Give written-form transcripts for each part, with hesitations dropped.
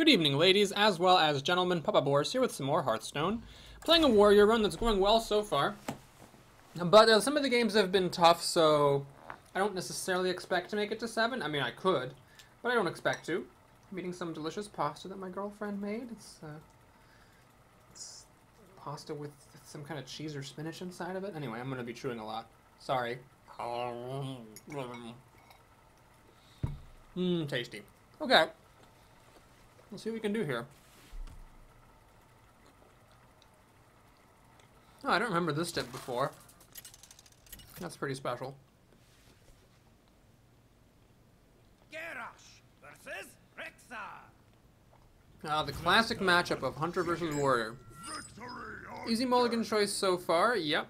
Good evening, ladies, as well as gentlemen. Papa Boris here with some more Hearthstone. Playing a warrior run that's going well so far. But some of the games have been tough, so I don't necessarily expect to make it to 7. I mean, I could, but I don't expect to. I'm eating some delicious pasta that my girlfriend made. It's pasta with some kind of cheese or spinach inside of it. Anyway, I'm going to be chewing a lot. Sorry. Tasty. Okay. Let's see what we can do here. Oh, I don't remember this tip before. That's pretty special. The classic matchup of Hunter versus Warrior. Easy mulligan choice so far, yep.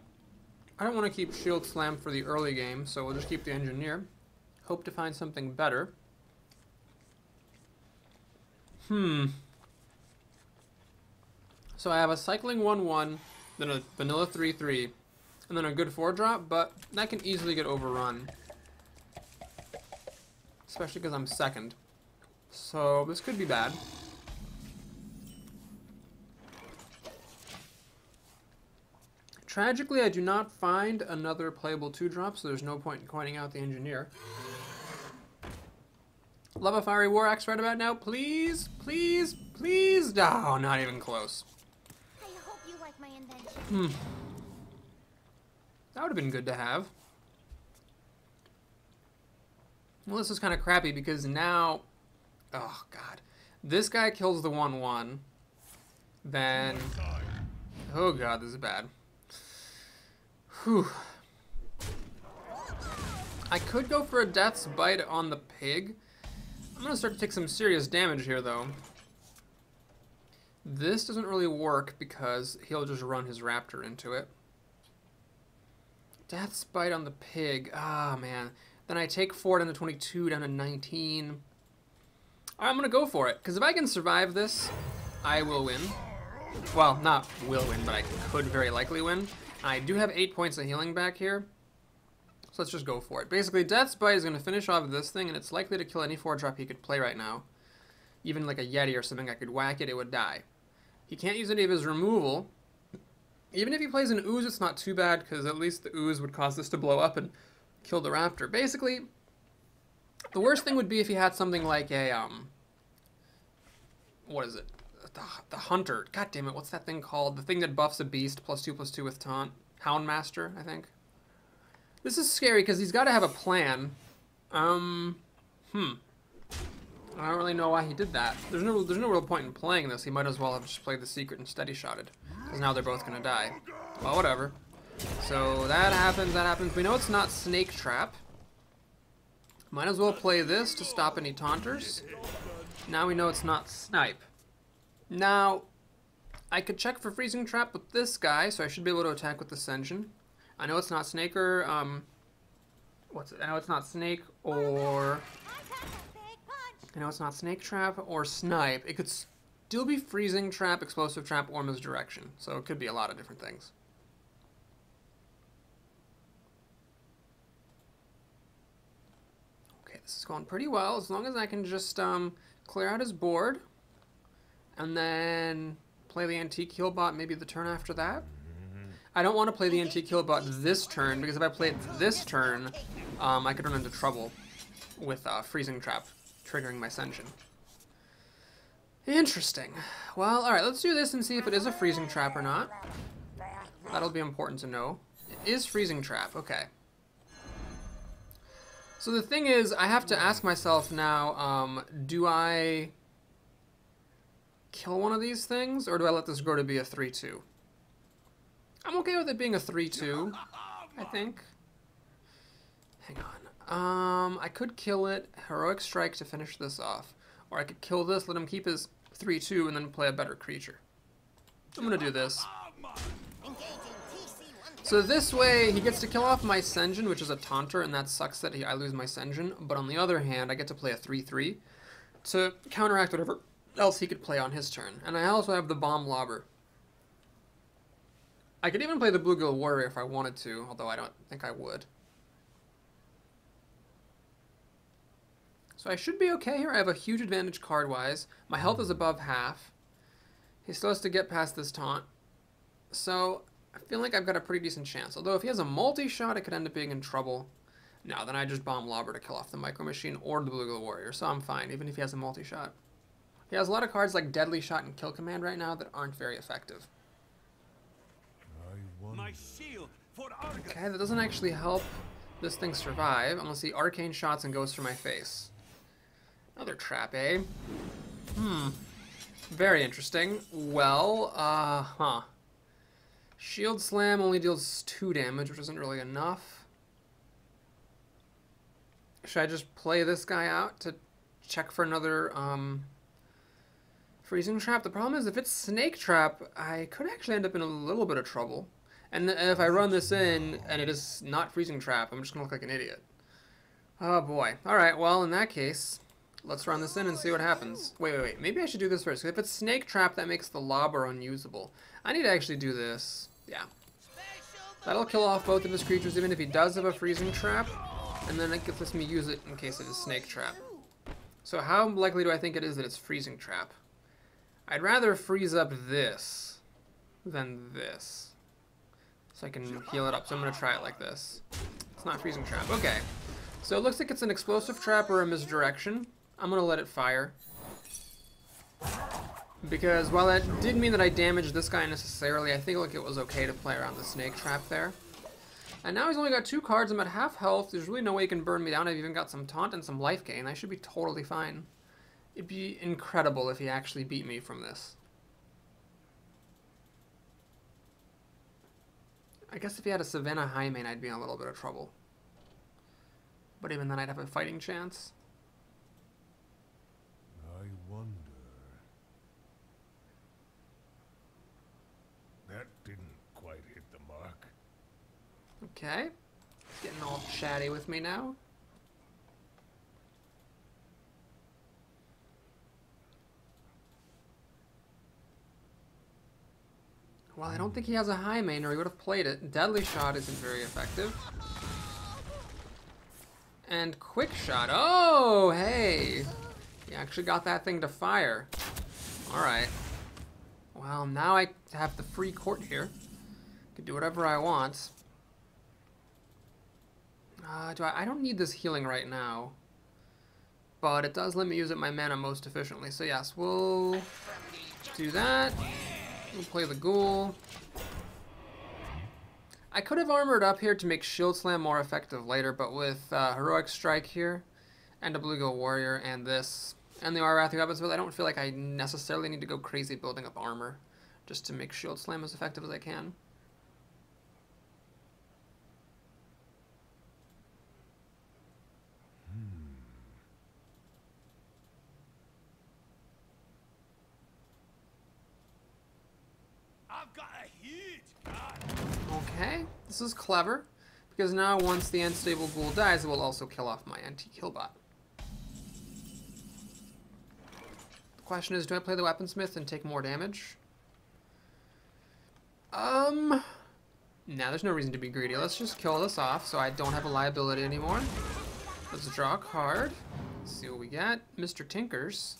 I don't want to keep Shield Slam for the early game, so we'll just keep the Engineer. Hope to find something better. So I have a cycling 1-1, then a vanilla 3-3, and then a good 4-drop, but that can easily get overrun. Especially because I'm second. So this could be bad. Tragically, I do not find another playable 2-drop, so there's no point in pointing out the Engineer. Love a Fiery War Axe right about now, please, please, please. Oh, not even close. I hope you like my invention. That would have been good to have. Well, this is kind of crappy because now, oh god, this guy kills the 1-1. Then, oh god, this is bad. Whew. I could go for a Death's Bite on the pig. I'm going to start to take some serious damage here, though. This doesn't really work because he'll just run his raptor into it. Death's Bite on the pig. Ah, man. Then I take 4 down to 22, down to 19. Alright, I'm going to go for it, because if I can survive this, I will win. Well, not will win, but I could very likely win. I do have 8 points of healing back here. So let's just go for it. Basically, Death's Bite is going to finish off this thing, and it's likely to kill any 4-drop he could play right now. Even like a Yeti or something, I could whack it, it would die. He can't use any of his removal. Even if he plays an Ooze, it's not too bad, because at least the Ooze would cause this to blow up and kill the Raptor. Basically, the worst thing would be if he had something like a, what is it? The Hunter. God damn it, what's that thing called? The thing that buffs a beast, +2/+2 with taunt. Houndmaster, I think. This is scary because he's got to have a plan. I don't really know why he did that. There's no real point in playing this. He might as well have just played the secret and steady shotted, because now they're both gonna die. Well, whatever. So that happens. That happens. We know it's not Snake Trap. Might as well play this to stop any taunters. Now we know it's not Snipe. Now I could check for Freezing Trap with this guy, so I should be able to attack with Ascension. I know it's not Snake or, what's it? I know it's not Snake or, I know it's not Snake Trap or Snipe. It could still be Freezing Trap, Explosive Trap, or Misdirection. So it could be a lot of different things. Okay, this is going pretty well, as long as I can just, clear out his board. And then play the Antique Healbot maybe the turn after that. I don't want to play the Antique Healbot this turn, because if I play it this turn, I could run into trouble with Freezing Trap triggering my Ascension. Interesting. Well, alright, let's do this and see if it is a Freezing Trap or not. That'll be important to know. It is Freezing Trap, okay. So the thing is, I have to ask myself now, do I kill one of these things, or do I let this grow to be a 3-2? I'm okay with it being a 3-2, I think. Hang on. I could kill it, Heroic Strike to finish this off. Or I could kill this, let him keep his 3-2, and then play a better creature. I'm gonna do this. So this way, he gets to kill off my Senjin, which is a taunter, and that sucks that I lose my Senjin. But on the other hand, I get to play a 3-3 to counteract whatever else he could play on his turn. And I also have the Bomb Lobber. I could even play the Bluegill Warrior if I wanted to, although I don't think I would. So I should be okay here. I have a huge advantage card-wise. My health is above half. He still has to get past this taunt. So I feel like I've got a pretty decent chance. Although if he has a multi-shot, I could end up being in trouble. No, then I just bomb Lobber to kill off the Micro Machine or the Blue Glow Warrior, so I'm fine, even if he has a multi-shot. He has a lot of cards like Deadly Shot and Kill Command right now that aren't very effective. My shield for Argus. Okay, that doesn't actually help this thing survive unless he Arcane Shots and goes for my face. Another trap, eh? Very interesting. Well, Shield Slam only deals 2 damage, which isn't really enough. Should I just play this guy out to check for another Freezing Trap? The problem is if it's Snake Trap, I could actually end up in a little bit of trouble. And if I run this in and it is not Freezing Trap, I'm just going to look like an idiot. Oh boy. Alright, well in that case, let's run this in and see what happens. Wait. Maybe I should do this first. If it's Snake Trap, that makes the Lobber unusable. I need to actually do this. Yeah. That'll kill off both of his creatures even if he does have a Freezing Trap. And then it lets me use it in case it is Snake Trap. So how likely do I think it is that it's Freezing Trap? I'd rather freeze up this than this. So I can heal it up. So I'm going to try it like this. It's not Freezing Trap. Okay. So it looks like it's an Explosive Trap or a Misdirection. I'm going to let it fire. Because while that did mean that I damaged this guy necessarily, I think like it was okay to play around the Snake Trap there. And now he's only got 2 cards. I'm at half health. There's really no way he can burn me down. I've even got some taunt and some life gain. I should be totally fine. It'd be incredible if he actually beat me from this. I guess if he had a Savannah Highmane, I'd be in a little bit of trouble. But even then, I'd have a fighting chance. I wonder. That didn't quite hit the mark. Okay. He's getting all chatty with me now. Well, I don't think he has a Highmane or he would have played it. Deadly Shot isn't very effective. And Quick Shot. Oh, hey! He actually got that thing to fire. Alright. Well, now I have the free court here. Can do whatever I want. I don't need this healing right now. But it does let me use it my mana most efficiently. So yes, we'll do that. We'll play the Ghoul. I could have armored up here to make Shield Slam more effective later, but with Heroic Strike here, and a Blue Glow Warrior, and this, and the Arathi Weapons, I don't feel like I necessarily need to go crazy building up armor just to make Shield Slam as effective as I can. I've got a huge gun. Okay, this is clever, because now once the Unstable Ghoul dies, it will also kill off my anti-killbot. The question is, do I play the Weaponsmith and take more damage? Nah, there's no reason to be greedy. Let's just kill this off so I don't have a liability anymore. Let's draw a card. Let's see what we get. Mr. Tinkers.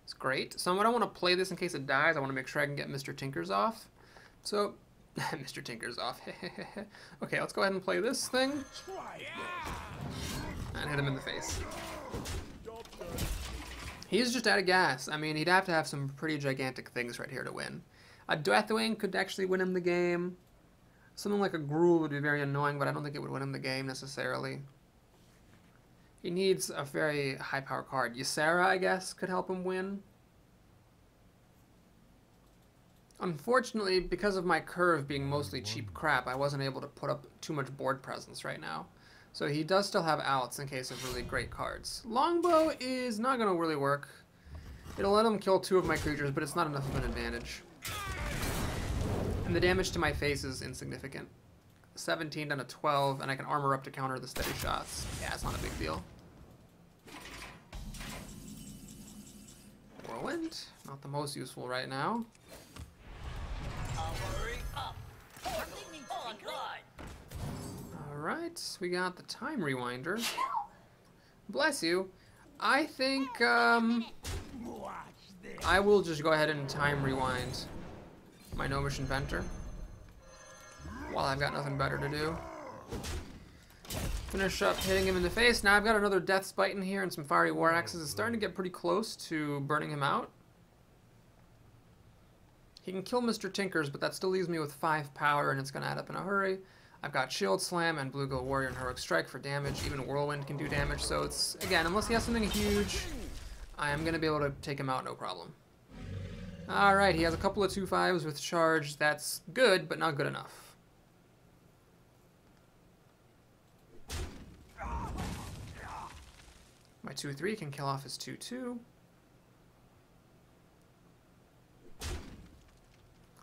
It's great. So I don't want to play this in case it dies. I want to make sure I can get Mr. Tinkers off. So, Mr. Tinkers off. Okay, let's go ahead and play this thing. And hit him in the face. He's just out of gas. I mean, he'd have to have some pretty gigantic things right here to win. A Deathwing could actually win him the game. Something like a Gruul would be very annoying, but I don't think it would win him the game necessarily. He needs a very high power card. Ysera, I guess, could help him win. Unfortunately, because of my curve being mostly cheap crap, I wasn't able to put up too much board presence right now. So he does still have outs in case of really great cards. Longbow is not going to really work. It'll let him kill 2 of my creatures, but it's not enough of an advantage. And the damage to my face is insignificant. 17 down to 12, and I can armor up to counter the steady shots. Yeah, it's not a big deal. Whirlwind, not the most useful right now. Alright, we got the Time Rewinder. Bless you. I think, I will just go ahead and time rewind my Gnomish Inventor while I've got nothing better to do. Finish up hitting him in the face. Now I've got another Death's Bite in here and some Fiery War Axes. It's starting to get pretty close to burning him out. He can kill Mr. Tinkers, but that still leaves me with 5 power, and it's going to add up in a hurry. I've got Shield Slam and Bluegill Warrior and Heroic Strike for damage. Even Whirlwind can do damage, so it's, again, unless he has something huge, I am going to be able to take him out no problem. Alright, he has a couple of 2/5s with charge. That's good, but not good enough. My 2/3 can kill off his 2/2.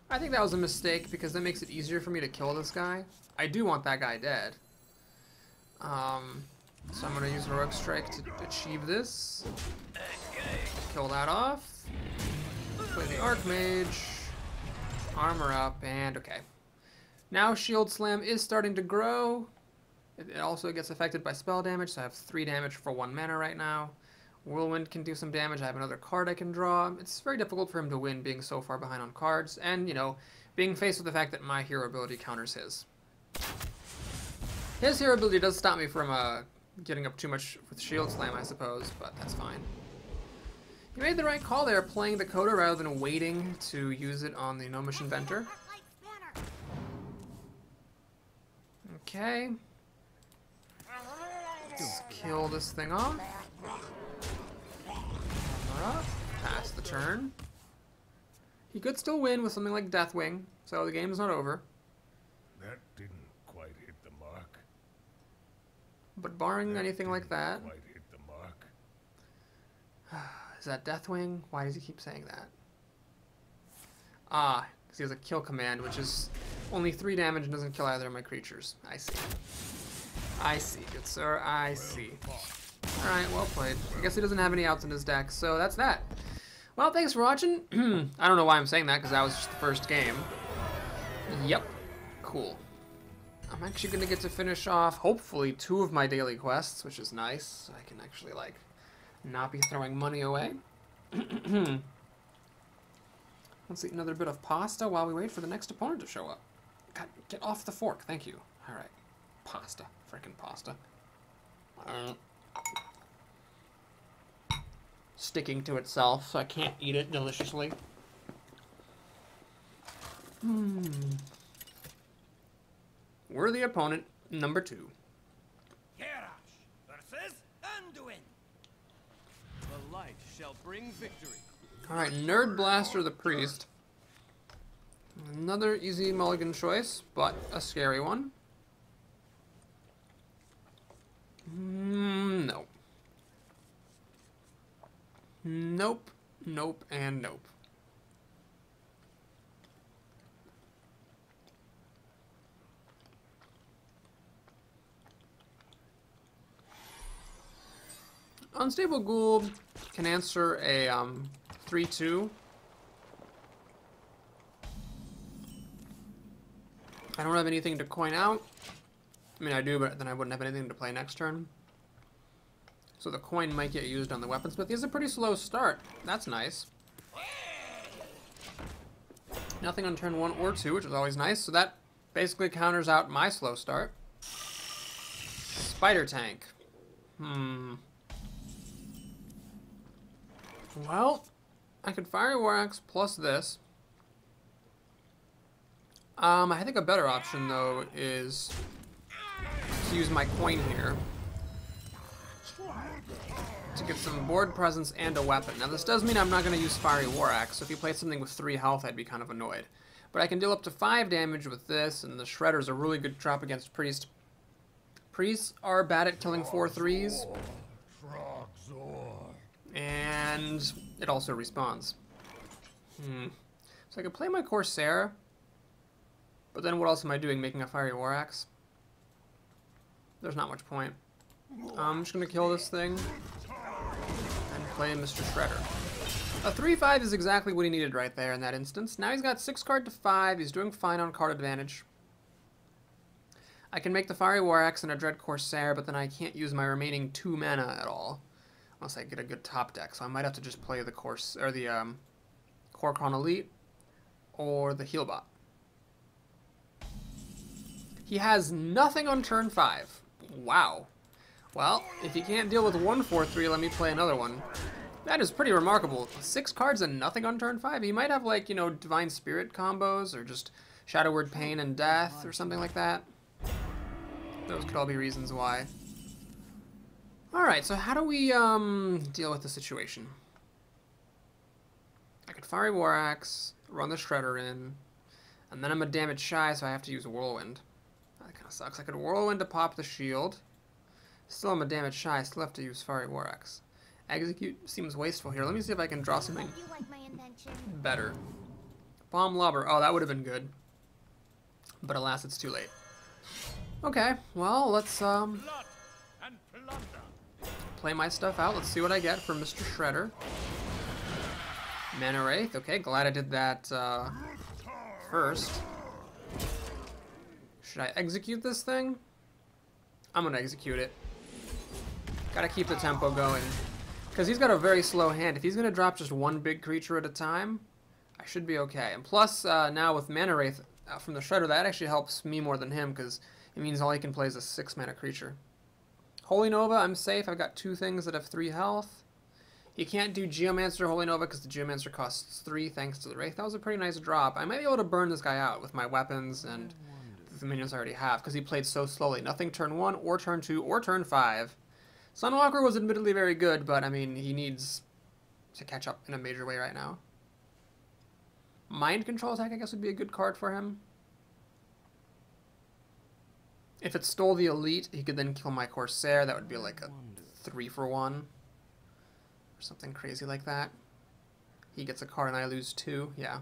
I think that was a mistake because that makes it easier for me to kill this guy. I do want that guy dead. So I'm going to use Heroic Strike to achieve this. Kill that off. Play the Archmage. Armor up, and okay. Now Shield Slam is starting to grow. It also gets affected by spell damage, so I have 3 damage for 1 mana right now. Whirlwind can do some damage. I have another card I can draw. It's very difficult for him to win being so far behind on cards, and, you know, being faced with the fact that my hero ability counters his. His hero ability does stop me from getting up too much with Shield Slam, I suppose, but that's fine. You made the right call there, playing the Coda rather than waiting to use it on the Gnomish Inventor. Okay. Let's kill this thing off. Pass the turn. He could still win with something like Deathwing, so the game's not over. That didn't quite hit the mark. But barring anything like that... Quite hit the mark. Is that Deathwing? Why does he keep saying that? Ah, because he has a kill command, which is only 3 damage and doesn't kill either of my creatures. I see. I see, good sir, I see. Alright, well played. I guess he doesn't have any outs in his deck, so that's that. Well, thanks for watching. I don't know why I'm saying that, because that was just the first game. Yep. Cool. I'm actually going to get to finish off, hopefully, 2 of my daily quests, which is nice. So I can actually, like, not be throwing money away. Let's eat another bit of pasta while we wait for the next opponent to show up. God, get off the fork. Thank you. Alright. Pasta. Frickin' pasta. Sticking to itself, so I can't eat it deliciously. Worthy opponent, number 2. Garrosh versus Anduin. The light shall bring victory. Alright, Nerd Blaster the Priest. Another easy mulligan choice, but a scary one. No. Nope, nope, and nope. Unstable Ghoul can answer a 3/2. I don't have anything to coin out. I mean, I do, but then I wouldn't have anything to play next turn. So the coin might get used on the weaponsmith. He has a pretty slow start. That's nice. Nothing on turn 1 or 2, which is always nice. So that basically counters out my slow start. Spider Tank. Well, I could Fiery War Axe plus this. I think a better option, though, is to use my coin here to get some board presence and a weapon. Now, this does mean I'm not going to use Fiery War Axe, so if you played something with 3 health, I'd be kind of annoyed. But I can deal up to 5 damage with this, and the Shredder's a really good trap against Priest. Priests are bad at killing 4/3s. And it also respawns. So I could play my Corsair, but then what else am I doing? Making a Fiery War Axe? There's not much point. I'm just going to kill this thing and play Mr. Shredder. A 3/5 is exactly what he needed right there in that instance. Now he's got 6 card to 5. He's doing fine on card advantage. I can make the Fiery War Axe and a Dread Corsair, but then I can't use my remaining 2 mana at all. Unless I get a good top deck. So I might have to just play the course or the Kor'kron Elite or the Healbot. He has nothing on turn 5. Wow. Well, if he can't deal with 1/4/3, let me play another one. That is pretty remarkable. 6 cards and nothing on turn 5. He might have, like, you know, Divine Spirit combos or just Shadow Word Pain and Death or something like that. Those could all be reasons why. Alright, so how do we deal with the situation? I could Fiery War Axe, run the Shredder in, and then I'm a damage shy, so I have to use Whirlwind. That kind of sucks. I could Whirlwind to pop the shield. Still I'm a damage shy, I still have to use Fiery War Axe. Execute seems wasteful here. Let me see if I can draw something better. Bomb Lobber. Oh, that would have been good. But alas, it's too late. Okay, well, let's play my stuff out. Let's see what I get from Mr. Shredder. Mana Wraith. Okay, glad I did that first. Should I execute this thing? I'm gonna execute it. Gotta keep the tempo going. Because he's got a very slow hand. If he's gonna drop just one big creature at a time, I should be okay. And plus, now with Mana Wraith from the Shredder, that actually helps me more than him, because it means all he can play is a 6-mana creature. Holy Nova, I'm safe. I've got 2 things that have 3 health. You can't do Geomancer Holy Nova because the Geomancer costs 3 thanks to the Wraith. That was a pretty nice drop. I might be able to burn this guy out with my weapons and the minions I already have because he played so slowly. Nothing turn 1 or turn 2 or turn 5. Sunwalker was admittedly very good, but I mean, he needs to catch up in a major way right now. Mind Control Attack, I guess, would be a good card for him. If it stole the Elite, he could then kill my Corsair. That would be like a 3-for-1. Or something crazy like that. He gets a card and I lose 2. Yeah.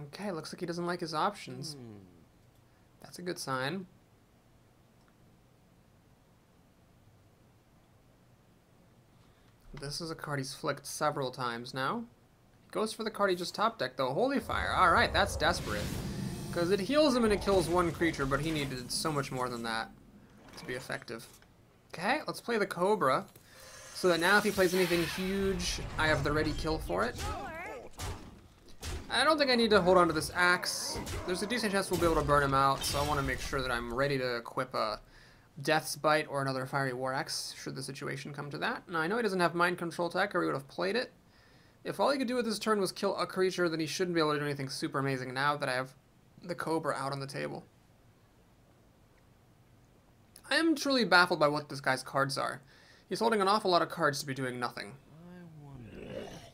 Okay, looks like he doesn't like his options. That's a good sign. This is a card he's flicked several times now. He goes for the card he just top decked though. Holy Fire. Alright, that's desperate. Because it heals him and it kills 1 creature, but he needed so much more than that to be effective. Okay, let's play the Cobra. So that now if he plays anything huge, I have the ready kill for it. I don't think I need to hold on to this axe. There's a decent chance we'll be able to burn him out, so I want to make sure that I'm ready to equip a Death's Bite or another Fiery War Axe, should the situation come to that. Now, I know he doesn't have Mind Control Tech, or he would have played it. If all he could do with this turn was kill a creature, then he shouldn't be able to do anything super amazing now that I have the Cobra out on the table. I am truly baffled by what this guy's cards are. He's holding an awful lot of cards to be doing nothing.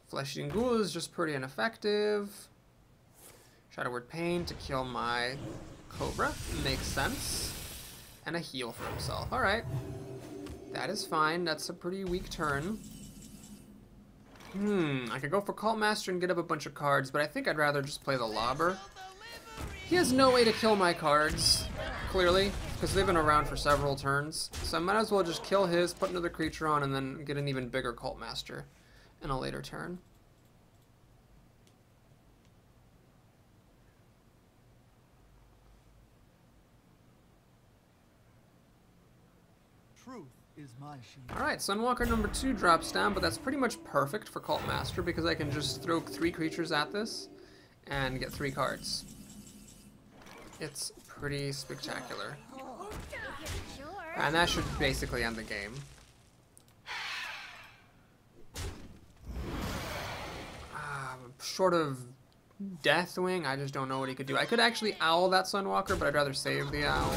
Flesh-Eating Ghoul is just pretty ineffective. Shadow Word Pain to kill my Cobra. Makes sense. And a heal for himself. Alright. That is fine. That's a pretty weak turn. I could go for Cult Master and get up a bunch of cards, but I think I'd rather just play the Lobber. He has no way to kill my cards, clearly, because they've been around for several turns. So I might as well just kill his, put another creature on, and then get an even bigger Cult Master in a later turn. Truth is my shield. Alright, Sunwalker number 2 drops down, but that's pretty much perfect for Cult Master because I can just throw 3 creatures at this and get 3 cards. It's pretty spectacular. And that should basically end the game. Short of Deathwing, I just don't know what he could do. I could actually owl that Sunwalker, but I'd rather save the owl.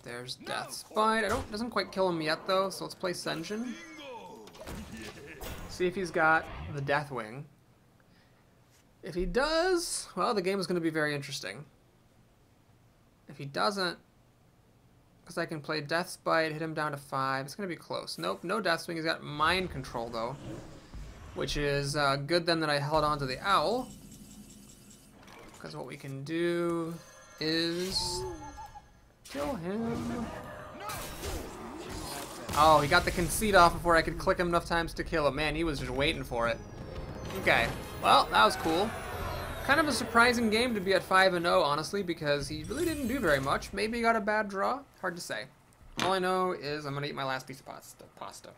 There's Death's Bite. Doesn't quite kill him yet though, so let's play Senjin. See if he's got the Deathwing. If he does, well, the game is going to be very interesting. If he doesn't, because I can play Death's Bite, hit him down to 5, it's going to be close. Nope, no Deathwing. He's got Mind Control though, which is good then that I held on to the owl. Because what we can do is kill him. Oh, he got the conceit off before I could click him enough times to kill him. Man, he was just waiting for it. Okay, well, that was cool. Kind of a surprising game to be at 5-0, honestly, because he really didn't do very much. Maybe he got a bad draw. Hard to say. All I know is I'm gonna eat my last piece of pasta.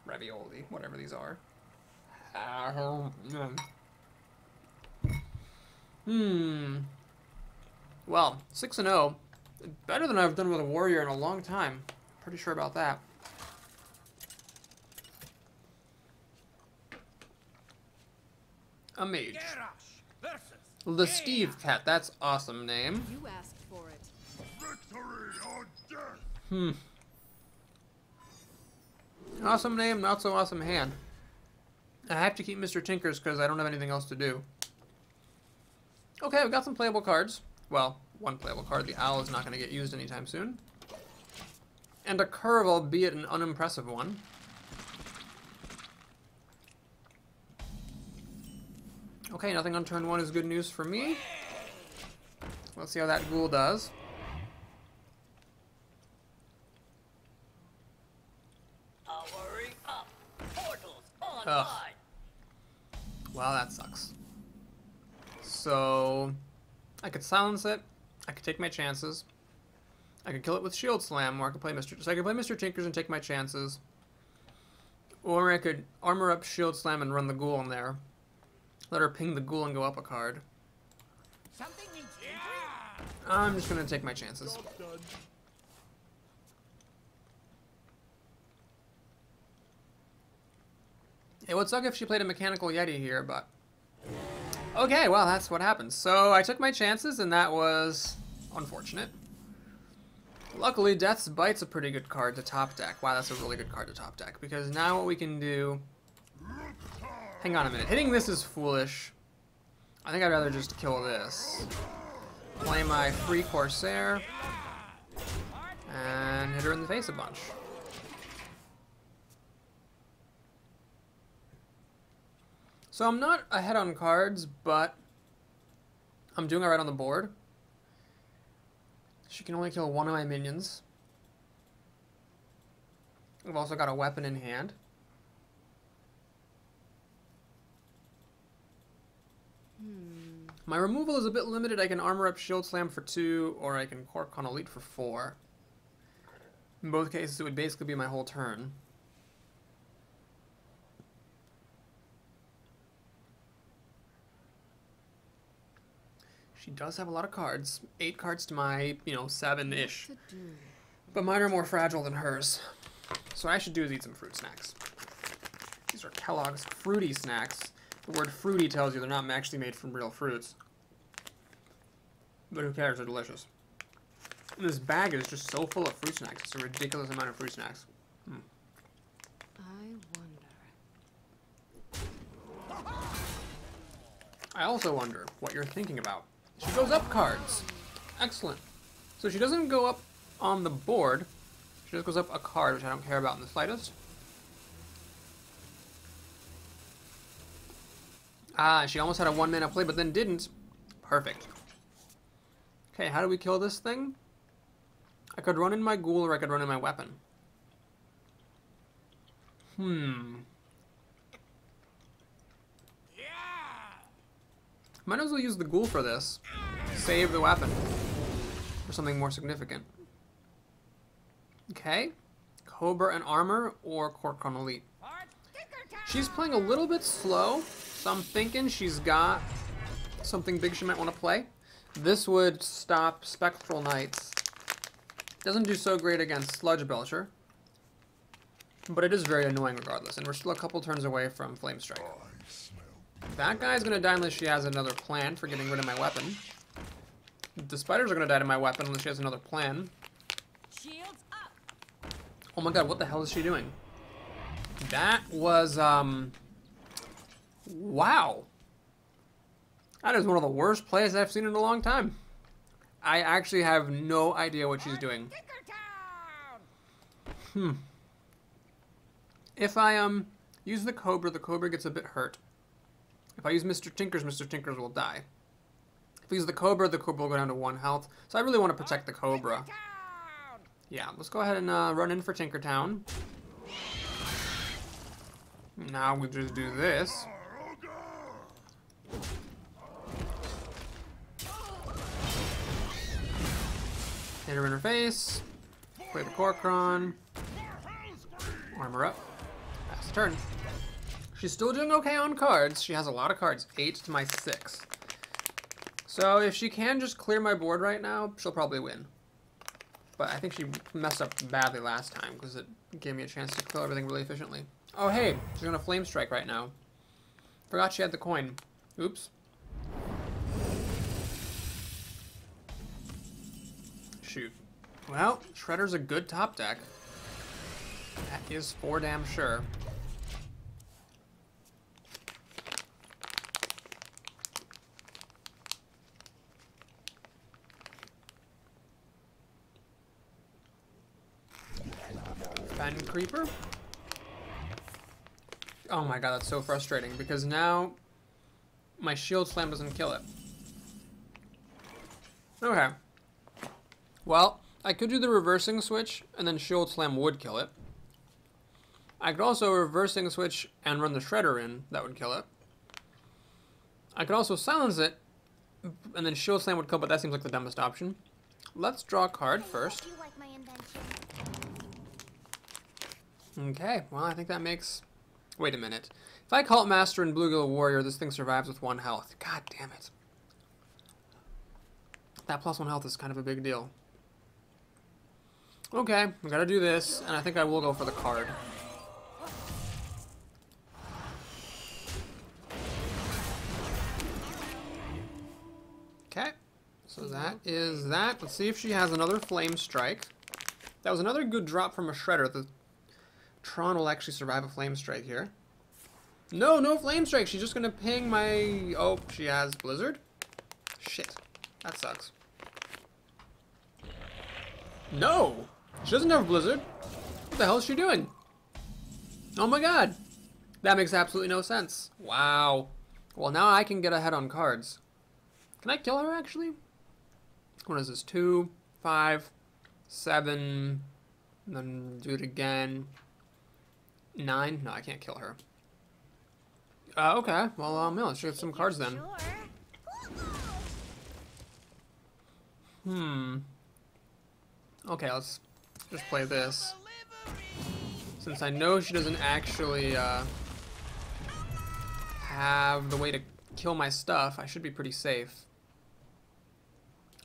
Ravioli, whatever these are. Well, 6-0. Better than I've done with a warrior in a long time. Pretty sure about that. A mage. The Steve Cat. That's awesome name. You asked for it. Victory or death! Awesome name, not so awesome hand. I have to keep Mr. Tinkers because I don't have anything else to do. Okay, I've got some playable cards. Well, one playable card. The owl is not going to get used anytime soon. And a curve, albeit an unimpressive one. Okay, nothing on turn 1 is good news for me. Let's see how that ghoul does. Powering up. Portals online. Ugh. Wow, that sucks. So, I could silence it. I could take my chances. I could kill it with Shield Slam, or I could play Mr. So I could play Mr. Tinkers and take my chances. Or I could armor up Shield Slam and run the ghoul in there. Let her ping the ghoul and go up a card. Something needs I'm just gonna take my chances. It would suck if she played a Mechanical Yeti here, but... Okay, well, that's what happens. So I took my chances, and that was unfortunate. Luckily, Death's Bite's a pretty good card to top deck. Wow, that's a really good card to top deck, because now what we can do... Hang on a minute. Hitting this is foolish. I think I'd rather just kill this. Play my free Corsair. And hit her in the face a bunch. So I'm not ahead on cards, but I'm doing alright on the board. She can only kill one of my minions. I've also got a weapon in hand. My removal is a bit limited. I can armor up Shield Slam for 2, or I can Cork on Elite for 4. In both cases, it would basically be my whole turn. She does have a lot of cards. 8 cards to my, 7-ish. But mine are more fragile than hers. So what I should do is eat some fruit snacks. These are Kellogg's fruity snacks. The word fruity tells you they're not actually made from real fruits. But who cares, they're delicious. And this bag is just so full of fruit snacks. It's a ridiculous amount of fruit snacks. I wonder. I also wonder what you're thinking about. She goes up cards. Excellent. So she doesn't go up on the board. She just goes up a card, which I don't care about in the slightest. Ah, she almost had a 1-mana play, but then didn't. Perfect. Okay, how do we kill this thing? I could run in my ghoul, or I could run in my weapon. Might as well use the ghoul for this. Save the weapon. For something more significant. Okay. Cobra and Armor, or Cork on Elite. She's playing a little bit slow, so I'm thinking she's got something big she might want to play. This would stop Spectral Knights. Doesn't do so great against Sludge Belcher, but it is very annoying regardless, and we're still a couple turns away from Flame Strike. That guy's going to die unless she has another plan for getting rid of my weapon. The spiders are going to die to my weapon unless she has another plan. shields up. Oh my god, what the hell is she doing? That was, wow. That is one of the worst plays I've seen in a long time. I actually have no idea what she's doing. If I, use the Cobra gets a bit hurt. If I use Mr. Tinkers will die. If I use the Cobra will go down to 1 health. So I really want to protect the Cobra. Yeah, let's go ahead and run in for Tinkertown. Now we just do this. Hit her in her face. Play the Corcoran. Armor up. Pass the turn. She's still doing okay on cards. She has a lot of cards. 8 to my 6. So if she can just clear my board right now, she'll probably win. But I think she messed up badly last time because it gave me a chance to kill everything really efficiently. Oh hey, she's gonna Flame Strike right now. Forgot she had the coin. Oops. Shoot. Well, Shredder's a good top deck. That is for damn sure. Fen Creeper. Oh my god, that's so frustrating because now my Shield Slam doesn't kill it. Okay. Well, I could do the reversing switch and then Shield Slam would kill it. I could also reversing switch and run the Shredder in, that would kill it. I could also silence it and then Shield Slam would kill, but that seems like the dumbest option. Let's draw a card first. You like my invention. Okay, well, I think that makes... Wait a minute. If I Cult Master and Bluegill Warrior, this thing survives with 1 health. God damn it. That +1 health is kind of a big deal. Okay, we gotta do this, and I think I will go for the card. Okay, so that is that. Let's see if she has another Flame Strike. That was another good drop from a Shredder. The Tron will actually survive a Flame Strike here. No, no Flame Strike. She's just gonna ping my... Oh, she has Blizzard? Shit. That sucks. No! She doesn't have Blizzard. What the hell is she doing? Oh my god. That makes absolutely no sense. Wow. Well, now I can get ahead on cards. Can I kill her, actually? What is this? 2, 5, 7... And then do it again. 9? No, I can't kill her. Okay. Well, yeah, let's get some cards then. Okay, let's just play this. Since I know she doesn't actually have the way to kill my stuff, I should be pretty safe.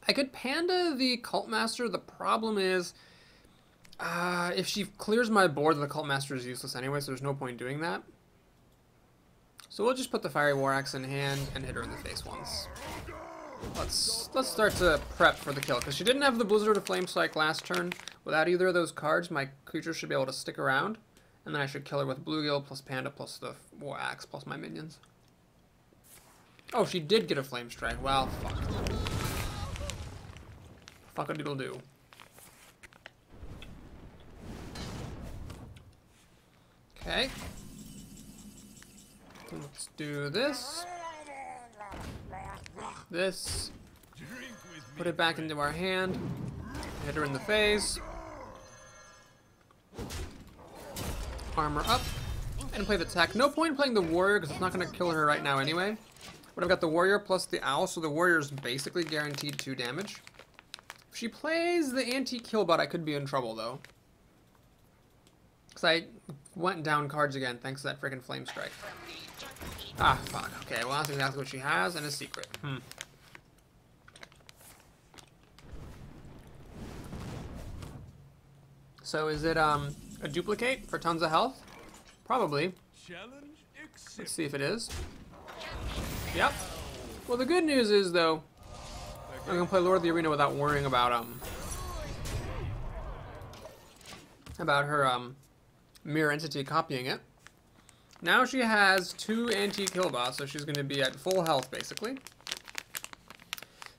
I could Panda the Cult Master. The problem is, if she clears my board, the Cult Master is useless anyway, so there's no point doing that. So we'll just put the Fiery War Axe in hand and hit her in the face once. Let's start to prep for the kill, because she didn't have the Blizzard or Flame Strike last turn. Without either of those cards, my creature should be able to stick around, and then I should kill her with Bluegill plus Panda plus the War Axe plus my minions. Oh, she did get a Flame Strike. Well, fuck. Fuck-a-doodle-doo. Okay. Let's do this. This. Put it back into our hand. Hit her in the face. Armor up. And play the tech. No point in playing the warrior because it's not going to kill her right now anyway. But I've got the warrior plus the owl, so the warrior is basically guaranteed 2 damage. If she plays the anti-killbot, I could be in trouble though. Because I went down cards again thanks to that freaking Flame Strike. Ah, fuck. Okay, well that's exactly what she has, and a secret. So is it a duplicate for tons of health? Probably. Let's see if it is. Yep. Well, the good news is though, I can play Lord of the Arena without worrying about her mirror entity copying it. Now she has 2 anti-killbots, so she's going to be at full health basically.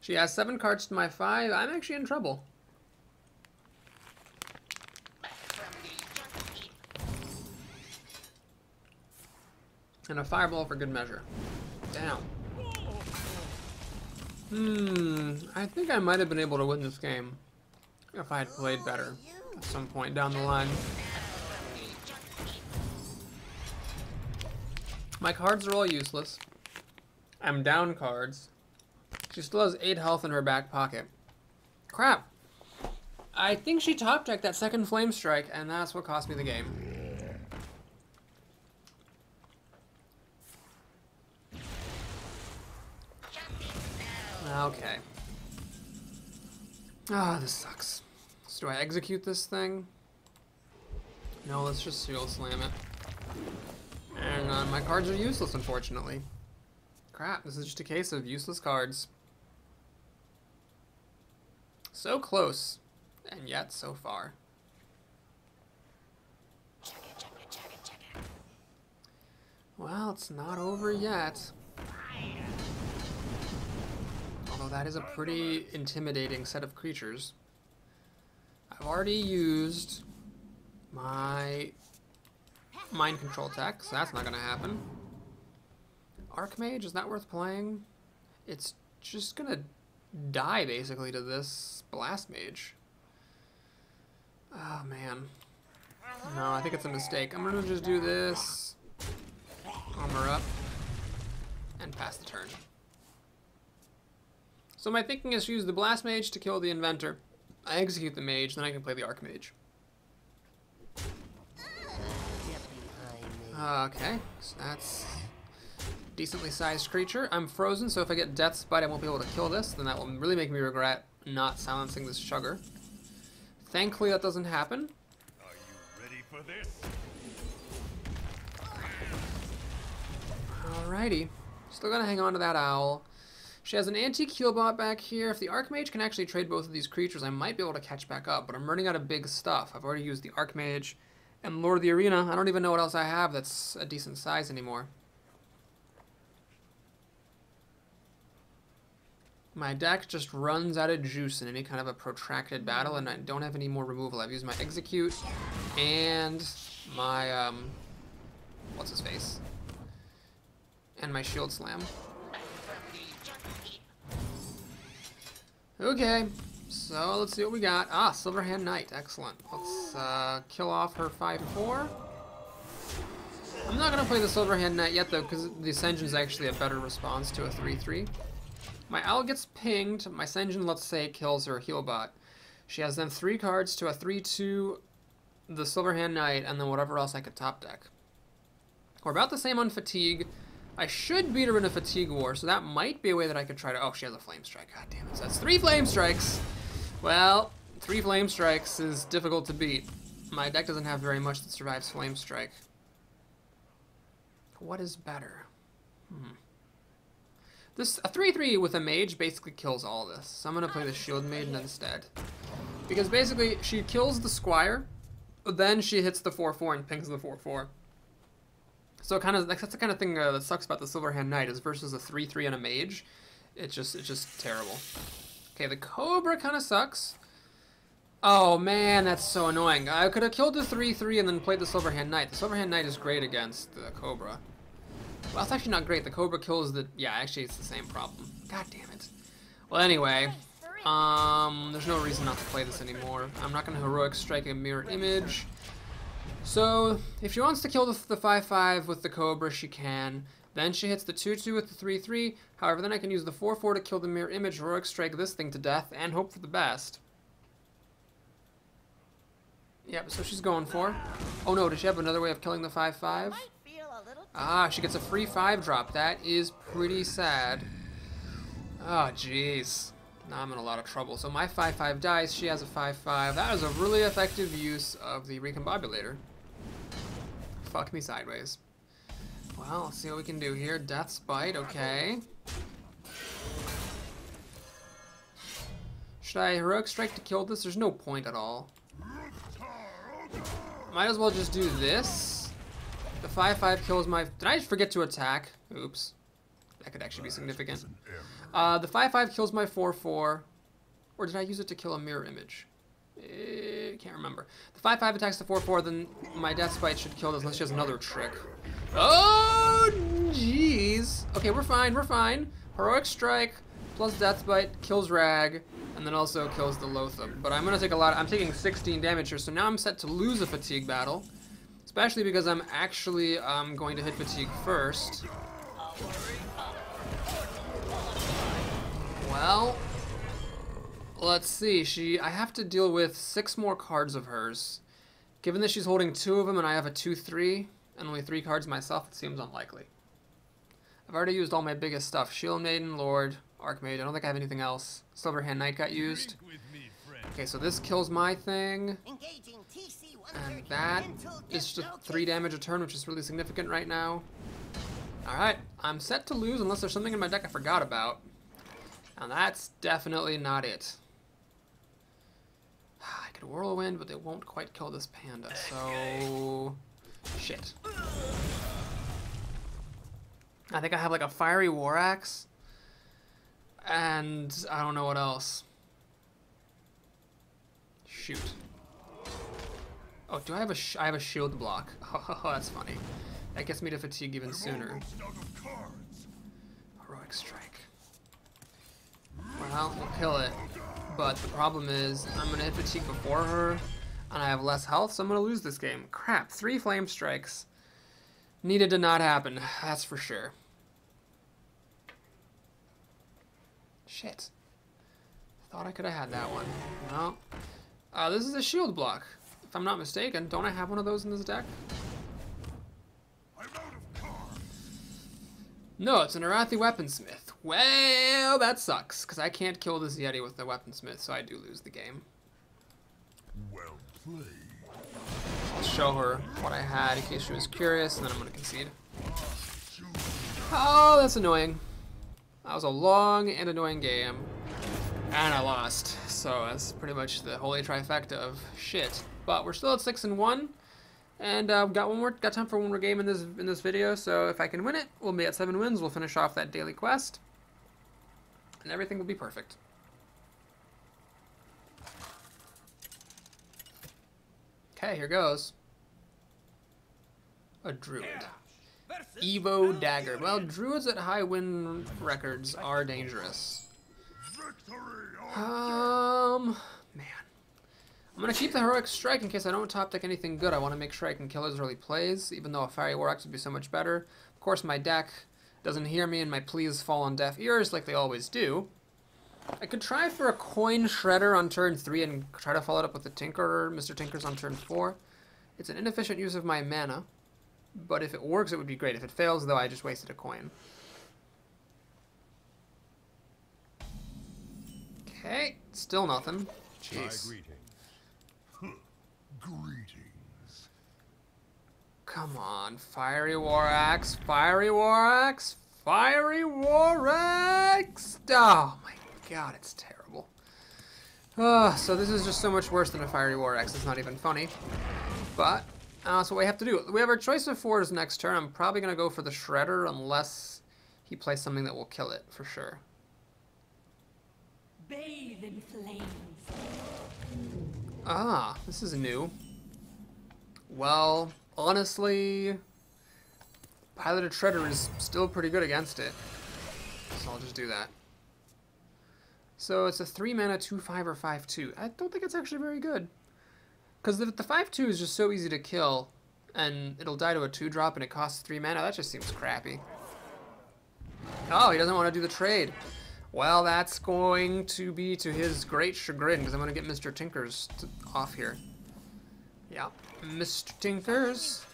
She has 7 cards to my 5. I'm actually in trouble. And a fireball for good measure. Damn. I think I might have been able to win this game if I had played better at some point down the line. My cards are all useless. I'm down cards. She still has 8 health in her back pocket. Crap. I think she top decked that second Flame Strike, and that's what cost me the game. Okay. Ah, this sucks. So do I execute this thing? No, let's just Shield Slam it. And my cards are useless, unfortunately. Crap, this is just a case of useless cards. So close, and yet so far. Well, it's not over yet. Although that is a pretty intimidating set of creatures. I've already used my mind control tech, so that's not going to happen. Archmage, is that worth playing? It's just going to die, basically, to this Blast Mage. Oh, man. No, I think it's a mistake. I'm going to just do this. Armor up. And pass the turn. So my thinking is to use the Blast Mage to kill the Inventor. I execute the Mage, then I can play the Archmage. Okay, so that's a decently sized creature. I'm frozen, so if I get Death's Bite, I won't be able to kill this. Then that will really make me regret not silencing this Sugar. Thankfully, that doesn't happen. Are you ready for this? Alrighty. Still gonna hang on to that Owl. She has an Antique Healbot back here. If the Archmage can actually trade both of these creatures, I might be able to catch back up, but I'm running out of big stuff. I've already used the Archmage and Lord of the Arena. I don't even know what else I have that's a decent size anymore. My deck just runs out of juice in any kind of a protracted battle, and I don't have any more removal. I've used my Execute and my, what's his face? And my Shield Slam. Okay, so let's see what we got. Ah, Silverhand Knight, excellent. Let's kill off her 5/4. I'm not gonna play the Silverhand Knight yet though, because the Ascension is actually a better response to a 3/3. My Owl gets pinged. My Ascension, let's say, kills her Healbot. She has then 3 cards to a 3/2, the Silverhand Knight, and then whatever else I could top deck. We're about the same on Fatigue. I should beat her in a Fatigue War, so that might be a way that I could try to... Oh, she has a Flame Strike. God damn it. So that's 3 Flame Strikes. Well, 3 Flame Strikes is difficult to beat. My deck doesn't have very much that survives Flame Strike. What is better? A 3/3 with a Mage basically kills all this. So I'm going to play the Shield Maiden instead. Because basically, she kills the Squire, but then she hits the 4/4 and pings the 4/4. So that's the kind of thing that sucks about the Silverhand Knight is versus a 3/3 and a Mage. It's just terrible. Okay, the Cobra kind of sucks. Oh man, that's so annoying. I could have killed the 3/3 and then played the Silverhand Knight. The Silverhand Knight is great against the Cobra. Well, it's actually not great. The Cobra kills the... Yeah, actually it's the same problem. God damn it. Well, anyway, there's no reason not to play this anymore. I'm not going to Heroic Strike a Mirror Image. So, if she wants to kill the 5/5 with the Cobra, she can. Then she hits the 2/2 with the 3/3. However, then I can use the 4/4 to kill the Mirror Image, Heroic Strike this thing to death, and hope for the best. Yep, so she's going for. Oh no, does she have another way of killing the 5/5? Ah, she gets a free 5 drop. That is pretty sad. Oh, jeez. Now I'm in a lot of trouble. So my 5/5 dies, she has a 5/5. That is a really effective use of the Recombobulator. Fuck me sideways. Well, let's see what we can do here. Death's Bite, okay. Should I Heroic Strike to kill this? There's no point at all. Might as well just do this. The 5/5 kills my... Did I forget to attack? Oops. That could actually be significant. The 5/5 kills my 4/4. Or did I use it to kill a Mirror Image? Can't remember. The 5/5 attacks the 4/4, then my Death Spite should kill this unless she has another trick. Oh, jeez. Okay, we're fine, we're fine. Heroic Strike plus Death Bite kills Rag, and then also kills the Loatheb. But I'm gonna take a lot. I'm taking 16 damage here, so now I'm set to lose a Fatigue battle, especially because I'm actually going to hit Fatigue first. Well, Let's see. I have to deal with 6 more cards of hers. Given that she's holding 2 of them and I have a 2/3 and only 3 cards myself, it seems unlikely. I've already used all my biggest stuff. Shield Maiden, Lord, Archmage. I don't think I have anything else. Silverhand Knight got used. Okay, so this kills my thing. Engaging TC And that is just 3 damage a turn, which is really significant right now. Alright, I'm set to lose unless there's something in my deck I forgot about. And that's definitely not it. I could Whirlwind, but they won't quite kill this panda, so... Shit. I think I have like a Fiery War Axe. And I don't know what else. Shoot. Oh, do I have I have a shield block. Oh, that's funny. That gets me to fatigue even sooner. Heroic Strike. Well, we'll kill it. But the problem is, I'm going to hit fatigue before her, and I have less health, so I'm going to lose this game. Crap, 3 Flame Strikes. Needed to not happen, that's for sure. Shit. Thought I could have had that one. No. This is a shield block. If I'm not mistaken, don't I have one of those in this deck? No, it's an Arathi Weaponsmith. Well, that sucks, because I can't kill this Yeti with the Weaponsmith, so I do lose the game. Well played. I'll show her what I had in case she was curious, and then I'm going to concede. Oh, that's annoying. That was a long and annoying game. And I lost. So that's pretty much the holy trifecta of shit. But we're still at 6-1. And got time for one more game in this video. So if I can win it, we'll be at 7 wins. We'll finish off that daily quest. And everything will be perfect. Okay, here goes. A druid. Evo Dagger. Well, druids at high win records are dangerous. Man. I'm going to keep the Heroic Strike in case I don't top deck anything good. I want to make sure I can kill his early plays, even though a Fiery War Axe would be so much better. Of course, my deck doesn't hear me, and my pleas fall on deaf ears like they always do. I could try for a Coin Shredder on turn 3 and try to follow it up with the Tinkerer, Mr. Tinkers on turn 4. It's an inefficient use of my mana, but if it works, it would be great. If it fails, though, I just wasted a coin. Okay, still nothing. Jeez. Greetings. Come on, Fiery War Axe, Fiery War Axe, Fiery War Axe! Oh my god, it's terrible. So this is just so much worse than a Fiery War Axe. It's not even funny. But that's what we have to do. We have our choice of 4s next turn. I'm probably going to go for the Shredder unless he plays something that will kill it, for sure. Bathe in flames. Ah, this is new. Well, honestly, Piloted Shredder is still pretty good against it. So I'll just do that. So it's a 3-mana 2/5 or 5/2. I don't think it's actually very good. Because the 5/2 is just so easy to kill, and it'll die to a 2-drop and it costs 3 mana. That just seems crappy. Oh, he doesn't want to do the trade. Well, that's going to be to his great chagrin, because I'm going to get Mr. Tinkers off here. Yeah, Mr. Tinkers.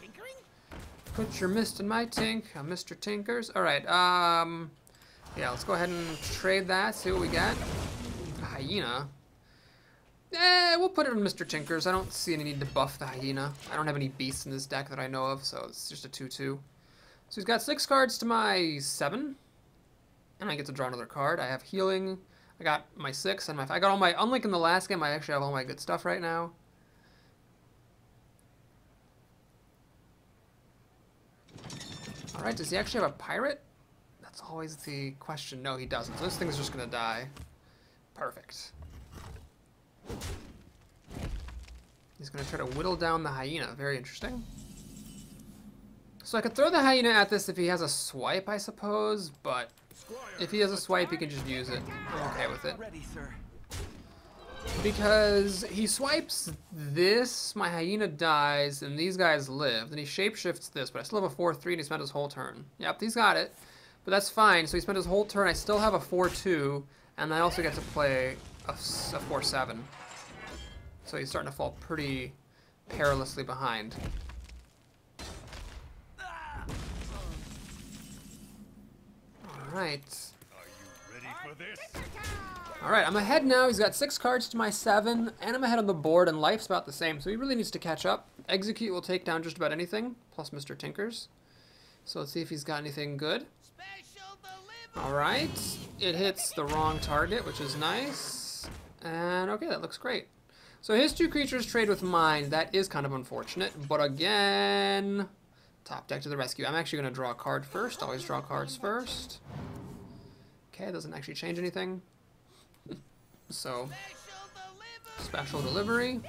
Put your mist in my tink. Mr. Tinkers. Alright, yeah, let's go ahead and trade that, see what we get. Hyena. We'll put it on Mr. Tinkers. I don't see any need to buff the Hyena. I don't have any beasts in this deck that I know of, so it's just a 2/2. So he's got 6 cards to my 7. And I get to draw another card. I have healing. I got my 6 and my 5. I got all my, unlike in the last game, I actually have all my good stuff right now. Alright, does he actually have a pirate? That's always the question. No, he doesn't. So this thing's just gonna die. Perfect. He's gonna try to whittle down the Hyena. Very interesting. So I could throw the Hyena at this if he has a swipe, I suppose, but if he has a swipe, he can just use it. I'm okay with it. Ready, sir. Because he swipes this, my Hyena dies, and these guys live. Then he shapeshifts this, but I still have a 4/3, and he spent his whole turn. Yep, he's got it. But that's fine. So he spent his whole turn. I still have a 4/2, and I also get to play a 4/7. So he's starting to fall pretty perilously behind. Alright. Are you ready for this? Alright, I'm ahead now. He's got 6 cards to my 7, and I'm ahead on the board, and life's about the same, so he really needs to catch up. Execute will take down just about anything, plus Mr. Tinkers. So let's see if he's got anything good. Alright, it hits the wrong target, which is nice. And okay, that looks great. So his 2 creatures trade with mine. That is kind of unfortunate, but again, top deck to the rescue. I'm actually going to draw a card first. Always draw cards first. Okay, it doesn't actually change anything. So, special delivery.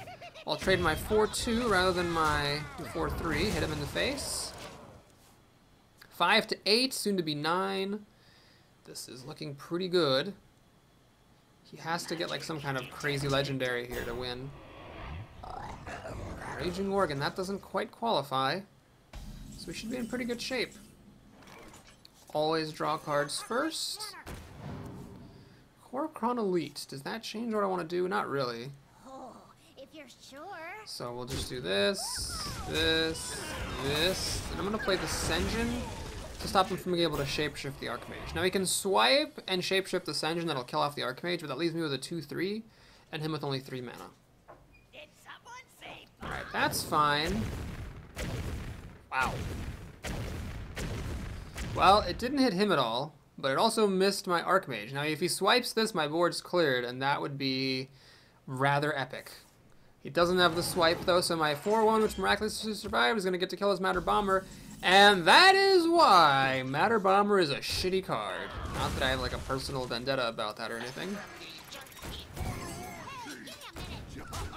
I'll trade my 4/2 rather than my 4/3. Hit him in the face. 5 to 8, soon to be 9. This is looking pretty good. He has to get like some kind of crazy legendary here to win. Raging Organ, that doesn't quite qualify. So we should be in pretty good shape. Always draw cards first. Korokron Elite. Does that change what I want to do? Not really. Oh, if you're sure. So we'll just do this, this, this. And I'm going to play the Senjin to stop him from being able to shapeshift the Archmage. Now he can swipe and shapeshift the Senjin, that'll kill off the Archmage, but that leaves me with a 2/3 and him with only 3 mana. Did someone say Alright, that's fine. Wow. Well, it didn't hit him at all, but it also missed my Archmage. Now if he swipes this, my board's cleared, and that would be rather epic. He doesn't have the swipe though, so my 4/1, which miraculously survived, is going to get to kill his Matter Bomber. And that is why Matter Bomber is a shitty card. Not that I have like a personal vendetta about that or anything.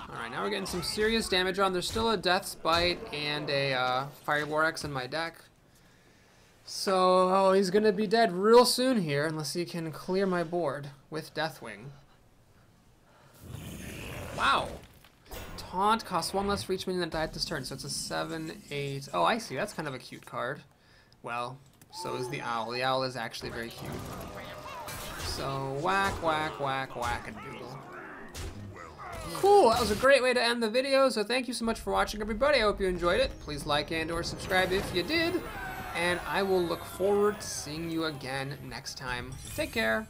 Alright, now we're getting some serious damage on. There's still a Death's Bite and a Fire War Axe in my deck. So he's going to be dead real soon here unless he can clear my board with Deathwing. Wow. Taunt costs 1 less for each minion that died this turn, so it's a 7/8. Oh, I see. That's kind of a cute card. Well, so is the owl. The owl is actually very cute. So whack, whack, whack, whack, and doodle. Cool. That was a great way to end the video. So thank you so much for watching, everybody. I hope you enjoyed it. Please like and/or subscribe if you did, and I will look forward to seeing you again next time. Take care.